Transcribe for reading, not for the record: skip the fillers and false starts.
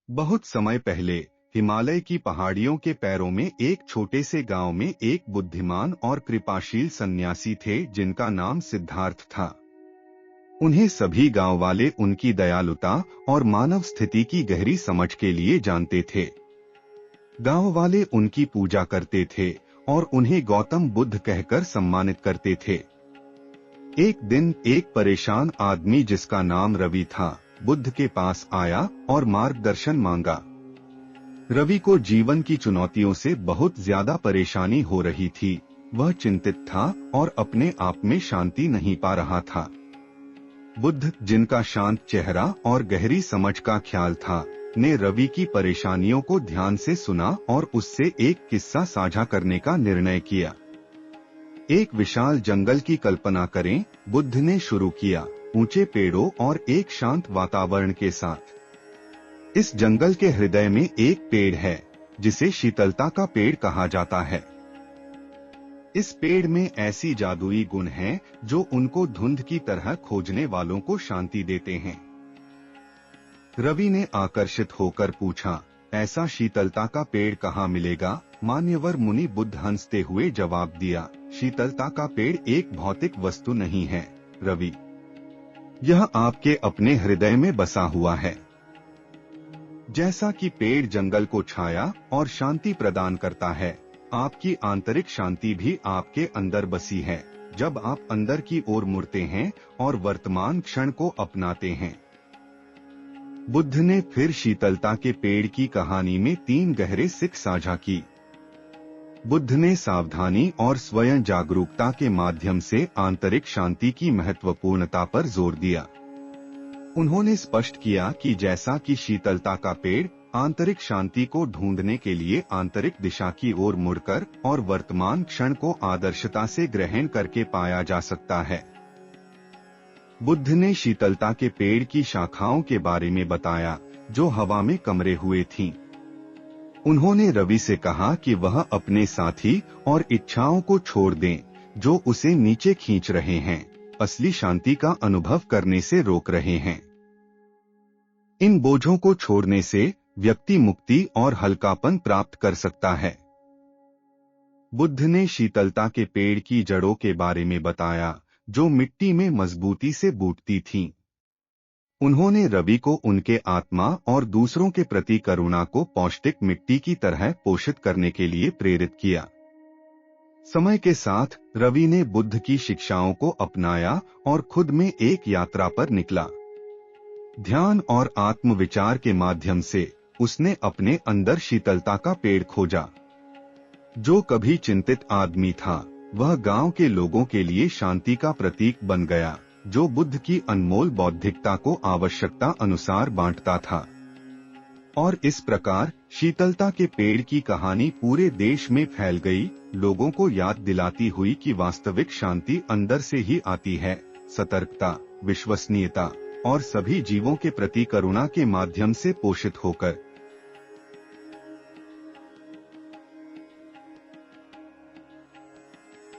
बहुत समय पहले हिमालय की पहाड़ियों के पैरों में एक छोटे से गांव में एक बुद्धिमान और कृपाशील सन्यासी थे जिनका नाम सिद्धार्थ था। उन्हें सभी गांव वाले उनकी दयालुता और मानव स्थिति की गहरी समझ के लिए जानते थे। गांव वाले उनकी पूजा करते थे और उन्हें गौतम बुद्ध कहकर सम्मानित करते थे। एक दिन एक परेशान आदमी जिसका नाम रवि था, बुद्ध के पास आया और मार्गदर्शन मांगा। रवि को जीवन की चुनौतियों से बहुत ज्यादा परेशानी हो रही थी। वह चिंतित था और अपने आप में शांति नहीं पा रहा था। बुद्ध, जिनका शांत चेहरा और गहरी समझ का ख्याल था, ने रवि की परेशानियों को ध्यान से सुना और उससे एक किस्सा साझा करने का निर्णय किया। एक विशाल जंगल की कल्पना करें, बुद्ध ने शुरू किया, ऊंचे पेड़ों और एक शांत वातावरण के साथ। इस जंगल के हृदय में एक पेड़ है जिसे शीतलता का पेड़ कहा जाता है। इस पेड़ में ऐसी जादुई गुण हैं जो उनको धुंध की तरह खोजने वालों को शांति देते हैं। रवि ने आकर्षित होकर पूछा, ऐसा शीतलता का पेड़ कहाँ मिलेगा? मान्यवर मुनि बुद्ध हंसते हुए जवाब दिया, शीतलता का पेड़ एक भौतिक वस्तु नहीं है रवि, यह आपके अपने हृदय में बसा हुआ है। जैसा कि पेड़ जंगल को छाया और शांति प्रदान करता है, आपकी आंतरिक शांति भी आपके अंदर बसी है जब आप अंदर की ओर मुड़ते हैं और वर्तमान क्षण को अपनाते हैं। बुद्ध ने फिर शीतलता के पेड़ की कहानी में 3 गहरे सीख साझा की। बुद्ध ने सावधानी और स्वयं जागरूकता के माध्यम से आंतरिक शांति की महत्वपूर्णता पर जोर दिया। उन्होंने स्पष्ट किया कि जैसा कि शीतलता का पेड़ आंतरिक शांति को ढूंढने के लिए आंतरिक दिशा की ओर मुड़कर और वर्तमान क्षण को आदर्शता से ग्रहण करके पाया जा सकता है। बुद्ध ने शीतलता के पेड़ की शाखाओं के बारे में बताया जो हवा में कमरे हुए थीं। उन्होंने रवि से कहा कि वह अपने साथी और इच्छाओं को छोड़ दें जो उसे नीचे खींच रहे हैं, असली शांति का अनुभव करने से रोक रहे हैं। इन बोझों को छोड़ने से व्यक्ति मुक्ति और हल्कापन प्राप्त कर सकता है। बुद्ध ने शीतलता के पेड़ की जड़ों के बारे में बताया जो मिट्टी में मजबूती से बूटती थीं। उन्होंने रवि को उनके आत्मा और दूसरों के प्रति करुणा को पौष्टिक मिट्टी की तरह पोषित करने के लिए प्रेरित किया। समय के साथ रवि ने बुद्ध की शिक्षाओं को अपनाया और खुद में एक यात्रा पर निकला। ध्यान और आत्मविचार के माध्यम से उसने अपने अंदर शीतलता का पेड़ खोजा। जो कभी चिंतित आदमी था, वह गांव के लोगों के लिए शांति का प्रतीक बन गया, जो बुद्ध की अनमोल बौद्धिकता को आवश्यकता अनुसार बांटता था। और इस प्रकार शीतलता के पेड़ की कहानी पूरे देश में फैल गई, लोगों को याद दिलाती हुई कि वास्तविक शांति अंदर से ही आती है, सतर्कता, विश्वसनीयता और सभी जीवों के प्रति करुणा के माध्यम से पोषित होकर।